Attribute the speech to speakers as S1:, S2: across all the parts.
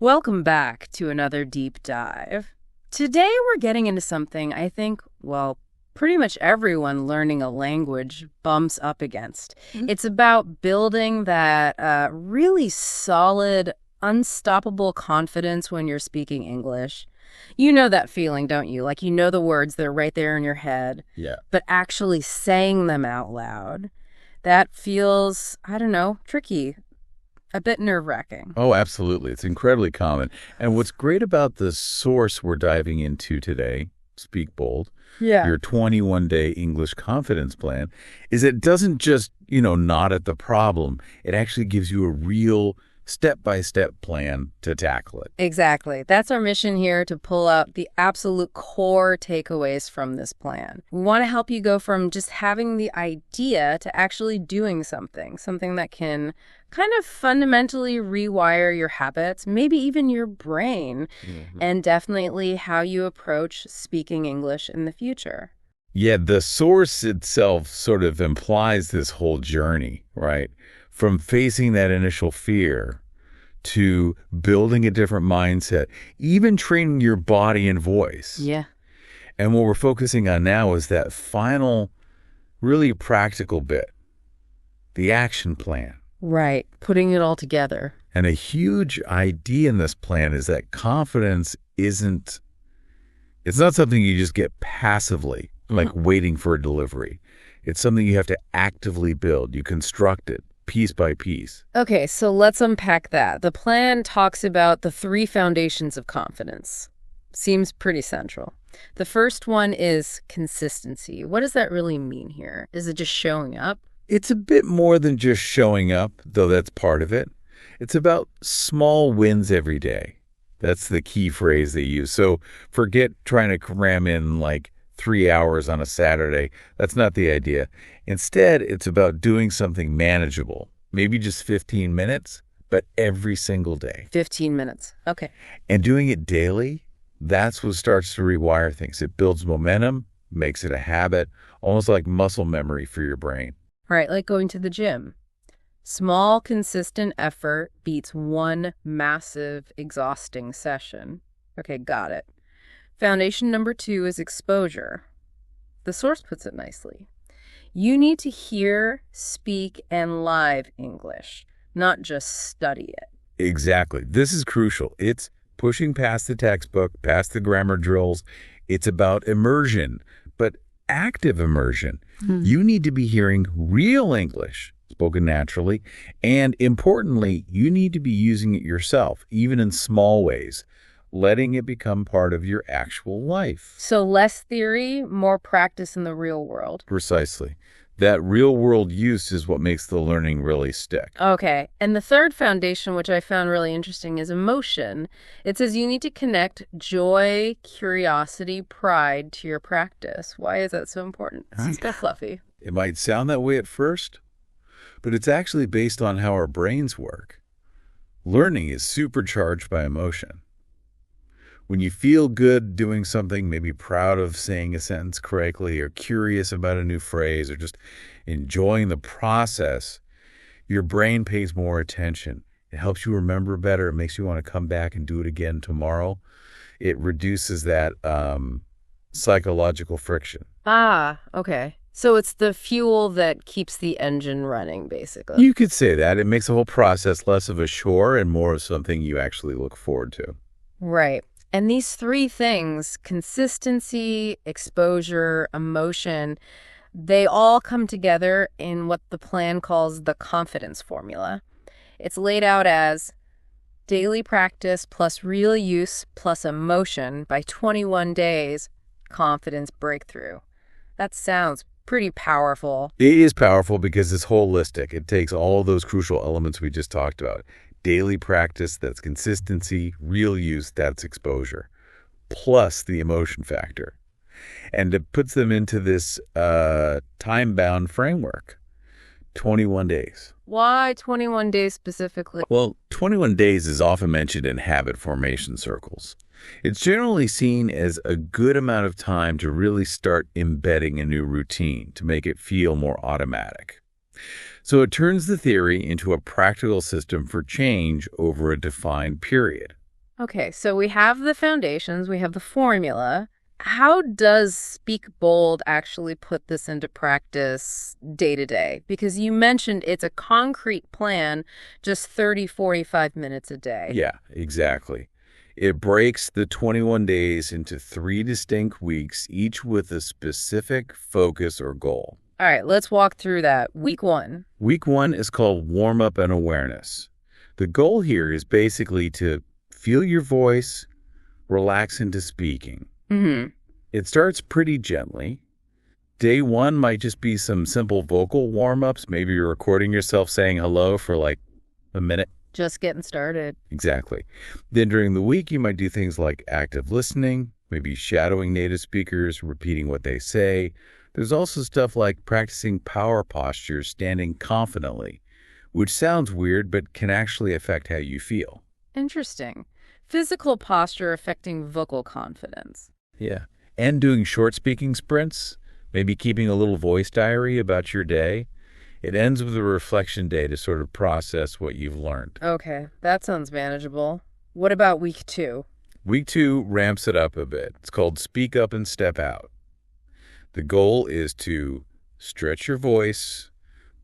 S1: Welcome back to another deep dive. Today we're getting into something I think, well, pretty much everyone learning a language bumps up against. It's about building that really solid, unstoppable confidence when you're speaking English. You know that feeling, don't you? Like you know the words, they're right there in your head.
S2: Yeah.
S1: But actually saying them out loud, that feels, I don't know, tricky. A bit nerve-wracking.
S2: Oh, absolutely. It's incredibly common. And what's great about the source we're diving into today, Speak Bold, your 21-day English confidence plan, is it doesn't just, nod at the problem. It actually gives you a real step-by-step plan to tackle it.
S1: Exactly. That's our mission here, to pull out the absolute core takeaways from this plan. We want to help you go from just having the idea to actually doing something that can kind of fundamentally rewire your habits, maybe even your brain, and definitely how you approach speaking English in the future.
S2: Yeah, the source itself sort of implies this whole journey, right? From facing that initial fear to building a different mindset, even training your body and voice.
S1: Yeah.
S2: And what we're focusing on now is that final, really practical bit, the action plan.
S1: Right. Putting it all together.
S2: And a huge idea in this plan is that confidence it's not something you just get passively, like waiting for a delivery. It's something you have to actively build. You construct it piece by piece.
S1: Okay, so let's unpack that. The plan talks about the 3 foundations of confidence. Seems pretty central. The first one is consistency. What does that really mean here? Is it just showing up?
S2: It's a bit more than just showing up, though that's part of it. It's about small wins every day. That's the key phrase they use. So forget trying to cram in like 3 hours on a Saturday. That's not the idea. Instead, it's about doing something manageable, maybe just 15 minutes, but every single day.
S1: 15 minutes. Okay.
S2: And doing it daily, that's what starts to rewire things. It builds momentum, makes it a habit, almost like muscle memory for your brain.
S1: Right, like going to the gym. Small, consistent effort beats one massive, exhausting session. Okay, got it. Foundation number 2 is exposure. The source puts it nicely. You need to hear, speak, and live English, not just study it.
S2: Exactly. This is crucial. It's pushing past the textbook, past the grammar drills. It's about immersion, but active immersion. You need to be hearing real English, spoken naturally, and importantly, you need to be using it yourself, even in small ways, letting it become part of your actual life.
S1: So less theory, more practice in the real world.
S2: Precisely. That real-world use is what makes the learning really stick.
S1: Okay. And the third foundation, which I found really interesting, is emotion. It says you need to connect joy, curiosity, pride to your practice. Why is that so important? It's kind of fluffy.
S2: It might sound that way at first, but it's actually based on how our brains work. Learning is supercharged by emotion. When you feel good doing something, maybe proud of saying a sentence correctly or curious about a new phrase or just enjoying the process, your brain pays more attention. It helps you remember better. It makes you want to come back and do it again tomorrow. It reduces that psychological friction.
S1: Ah, okay. So it's the fuel that keeps the engine running, basically.
S2: You could say that. It makes the whole process less of a chore and more of something you actually look forward to.
S1: Right. And these 3 things, consistency, exposure, emotion, they all come together in what the plan calls the confidence formula. It's laid out as daily practice plus real use plus emotion by 21 days, confidence breakthrough. That sounds pretty powerful.
S2: It is powerful because it's holistic. It takes all of those crucial elements we just talked about. Daily practice, that's consistency. Real use, that's exposure. Plus the emotion factor. And it puts them into this time-bound framework. 21 days.
S1: Why 21 days specifically?
S2: Well, 21 days is often mentioned in habit formation circles. It's generally seen as a good amount of time to really start embedding a new routine, to make it feel more automatic. So it turns the theory into a practical system for change over a defined period.
S1: Okay, so we have the foundations, we have the formula. How does Speak Bold actually put this into practice day to day? Because you mentioned it's a concrete plan, just 30, 45 minutes a day.
S2: Yeah, exactly. It breaks the 21 days into 3 distinct weeks, each with a specific focus or goal.
S1: All right, let's walk through that. Week 1.
S2: Week 1 is called warm up and awareness. The goal here is basically to feel your voice, relax into speaking.
S1: Mm-hmm.
S2: It starts pretty gently. Day 1 might just be some simple vocal warm ups. Maybe you're recording yourself saying hello for like a minute.
S1: Just getting started.
S2: Exactly. Then during the week, you might do things like active listening, maybe shadowing native speakers, repeating what they say. There's also stuff like practicing power postures, standing confidently, which sounds weird, but can actually affect how you feel.
S1: Interesting. Physical posture affecting vocal confidence.
S2: Yeah. And doing short speaking sprints, maybe keeping a little voice diary about your day. It ends with a reflection day to sort of process what you've learned.
S1: Okay, that sounds manageable. What about week 2?
S2: Week 2 ramps it up a bit. It's called Speak Up and Step Out. The goal is to stretch your voice,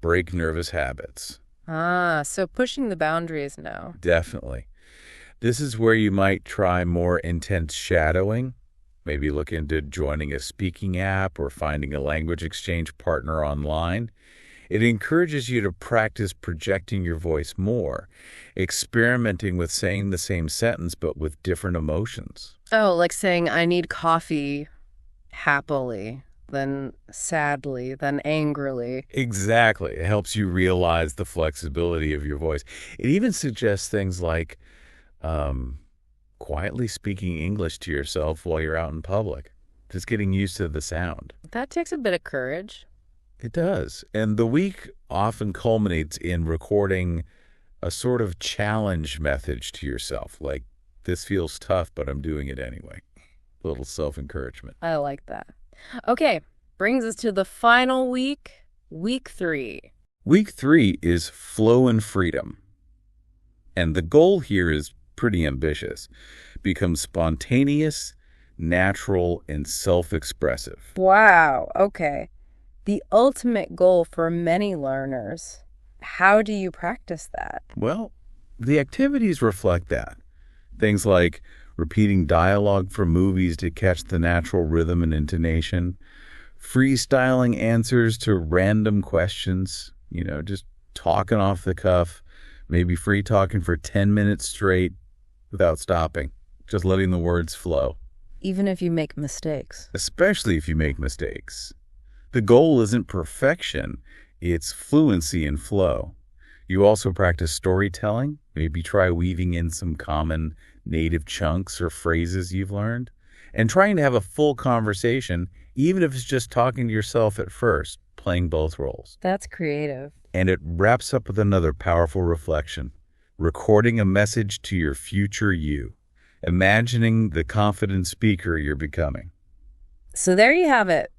S2: break nervous habits.
S1: Ah, so pushing the boundaries now.
S2: Definitely. This is where you might try more intense shadowing, maybe look into joining a speaking app or finding a language exchange partner online. It encourages you to practice projecting your voice more, experimenting with saying the same sentence but with different emotions.
S1: Oh, like saying, I need coffee happily, then sadly, then angrily.
S2: Exactly. It helps you realize the flexibility of your voice. It even suggests things like quietly speaking English to yourself while you're out in public, just getting used to the sound.
S1: That takes a bit of courage.
S2: It does. And the week often culminates in recording a sort of challenge message to yourself, like, this feels tough, but I'm doing it anyway. A little self-encouragement.
S1: I like that. Okay, brings us to the final week, week 3.
S2: Week 3 is flow and freedom. And the goal here is pretty ambitious. Become spontaneous, natural, and self-expressive.
S1: Wow, okay. The ultimate goal for many learners. How do you practice that?
S2: Well, the activities reflect that. Things like repeating dialogue from movies to catch the natural rhythm and intonation, freestyling answers to random questions, just talking off the cuff, maybe free talking for 10 minutes straight without stopping, just letting the words flow.
S1: Even if you make mistakes.
S2: Especially if you make mistakes. The goal isn't perfection, it's fluency and flow. You also practice storytelling, maybe try weaving in some common native chunks or phrases you've learned, and trying to have a full conversation, even if it's just talking to yourself at first, playing both roles.
S1: That's creative.
S2: And it wraps up with another powerful reflection, recording a message to your future you, imagining the confident speaker you're becoming.
S1: So there you have it.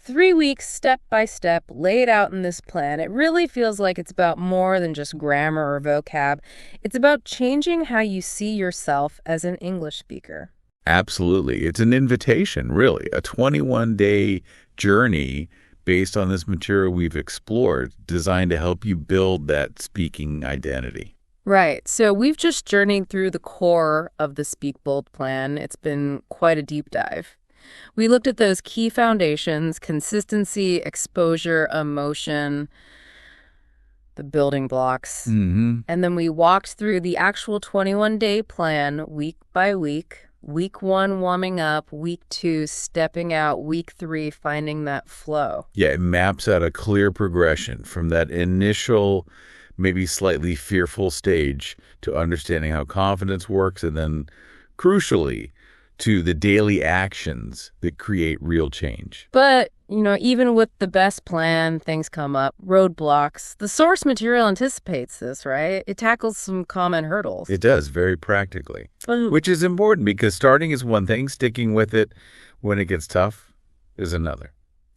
S1: 3 weeks, step by step, laid out in this plan. It really feels like it's about more than just grammar or vocab. It's about changing how you see yourself as an English speaker.
S2: Absolutely. It's an invitation, really, a 21-day journey based on this material we've explored, designed to help you build that speaking identity.
S1: Right. So we've just journeyed through the core of the Speak Bold plan. It's been quite a deep dive. We looked at those key foundations: consistency, exposure, emotion, the building blocks.
S2: Mm-hmm.
S1: And then we walked through the actual 21-day plan week by week. Week 1, warming up. Week 2, stepping out. Week 3, finding that flow.
S2: Yeah, it maps out a clear progression from that initial, maybe slightly fearful stage to understanding how confidence works, and then, crucially, to the daily actions that create real change.
S1: But, even with the best plan, things come up, roadblocks. The source material anticipates this, right? It tackles some common hurdles.
S2: It does, very practically, which is important because starting is one thing, sticking with it when it gets tough is another.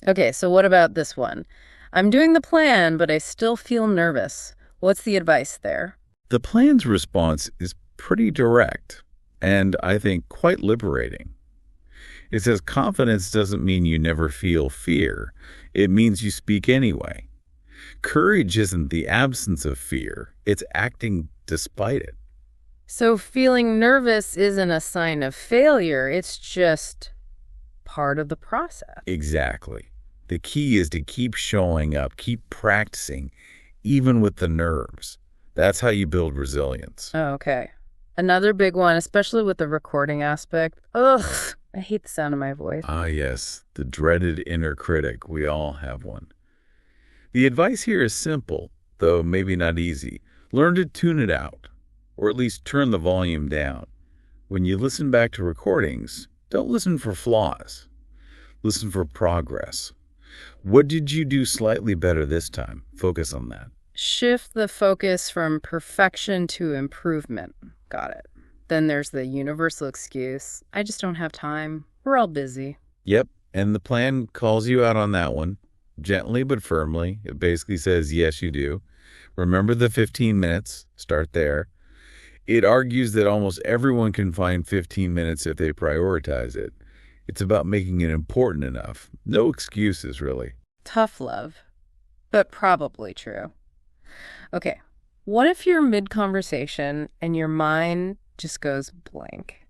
S1: Okay, so what about this one? I'm doing the plan, but I still feel nervous. What's the advice there?
S2: The plan's response is pretty direct. and I think quite liberating. It says confidence doesn't mean you never feel fear. It means you speak anyway. Courage isn't the absence of fear. It's acting despite it.
S1: So feeling nervous isn't a sign of failure. It's just part of the process.
S2: Exactly. The key is to keep showing up, keep practicing, even with the nerves. That's how you build resilience.
S1: Oh, okay. Another big one, especially with the recording aspect. Ugh, I hate the sound of my voice.
S2: Ah, yes, the dreaded inner critic. We all have one. The advice here is simple, though maybe not easy. Learn to tune it out, or at least turn the volume down. When you listen back to recordings, don't listen for flaws. Listen for progress. What did you do slightly better this time? Focus on that.
S1: Shift the focus from perfection to improvement. Got it. Then there's the universal excuse. I just don't have time. We're all busy.
S2: Yep, and the plan calls you out on that one. Gently but firmly. It basically says, yes, you do. Remember the 15 minutes. Start there. It argues that almost everyone can find 15 minutes if they prioritize it. It's about making it important enough. No excuses, really.
S1: Tough love, but probably true. Okay, what if you're mid-conversation and your mind just goes blank?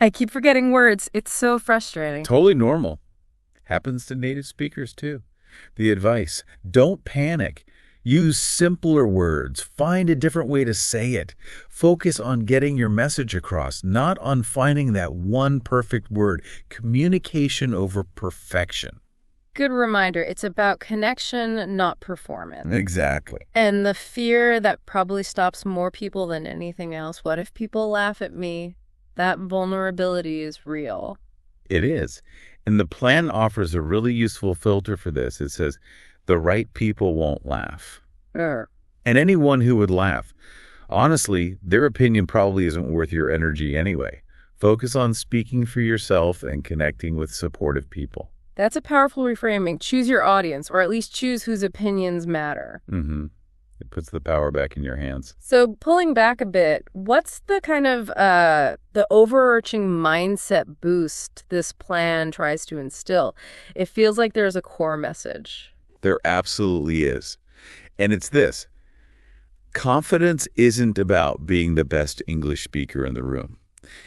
S1: I keep forgetting words. It's so frustrating.
S2: Totally normal. Happens to native speakers, too. The advice, don't panic. Use simpler words. Find a different way to say it. Focus on getting your message across, not on finding that one perfect word. Communication over perfection.
S1: Good reminder. It's about connection, not performance.
S2: Exactly.
S1: And the fear that probably stops more people than anything else. What if people laugh at me? That vulnerability is real.
S2: It is. And the plan offers a really useful filter for this. It says, the right people won't laugh.
S1: Sure.
S2: And anyone who would laugh, honestly, their opinion probably isn't worth your energy anyway. Focus on speaking for yourself and connecting with supportive people.
S1: That's a powerful reframing. Choose your audience, or at least choose whose opinions matter.
S2: Mm-hmm. It puts the power back in your hands.
S1: So pulling back a bit, what's the kind of the overarching mindset boost this plan tries to instill? It feels like there's a core message.
S2: There absolutely is. And it's this. Confidence isn't about being the best English speaker in the room.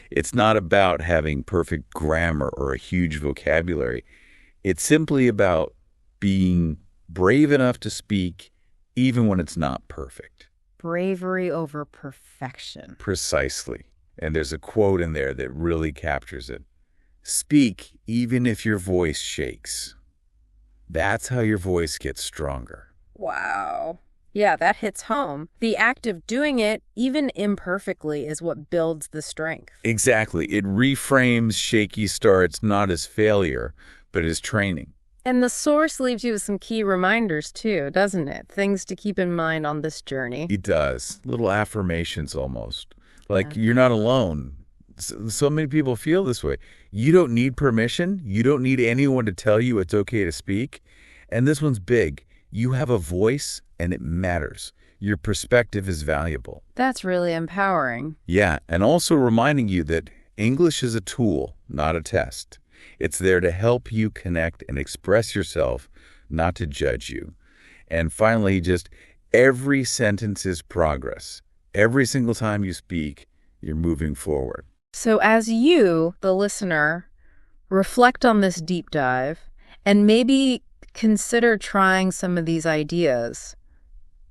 S2: It's not about having perfect grammar or a huge vocabulary. It's simply about being brave enough to speak even when it's not perfect.
S1: Bravery over perfection.
S2: Precisely. And there's a quote in there that really captures it. Speak even if your voice shakes. That's how your voice gets stronger.
S1: Wow. Yeah, that hits home. The act of doing it, even imperfectly, is what builds the strength.
S2: Exactly. It reframes shaky starts not as failure, but as training.
S1: And the source leaves you with some key reminders, too, doesn't it? Things to keep in mind on this journey.
S2: It does. Little affirmations almost. Like you're not alone. So many people feel this way. You don't need permission. You don't need anyone to tell you it's okay to speak. And this one's big. You have a voice and it matters. Your perspective is valuable.
S1: That's really empowering.
S2: Yeah, and also reminding you that English is a tool, not a test. It's there to help you connect and express yourself, not to judge you. And finally, just every sentence is progress. Every single time you speak, you're moving forward.
S1: So as you, the listener, reflect on this deep dive and maybe consider trying some of these ideas,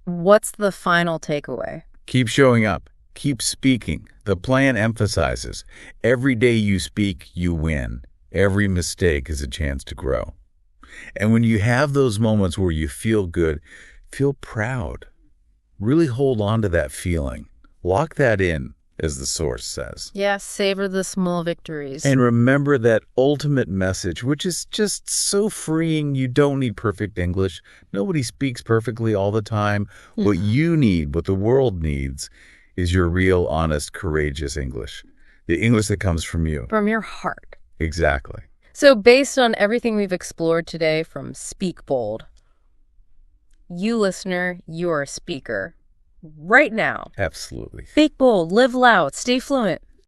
S1: what's the final takeaway?
S2: Keep showing up. Keep speaking. The plan emphasizes every day you speak, you win. Every mistake is a chance to grow. And when you have those moments where you feel good, feel proud. Really hold on to that feeling. Lock that in, as the source says.
S1: Yes, savor the small victories.
S2: And remember that ultimate message, which is just so freeing. You don't need perfect English. Nobody speaks perfectly all the time. What you need, what the world needs, is your real, honest, courageous English. The English that comes from you.
S1: From your heart.
S2: Exactly.
S1: So based on everything we've explored today from Speak Bold, you listener, you're a speaker. right now.
S2: Absolutely.
S1: Think bold, live loud, stay fluent.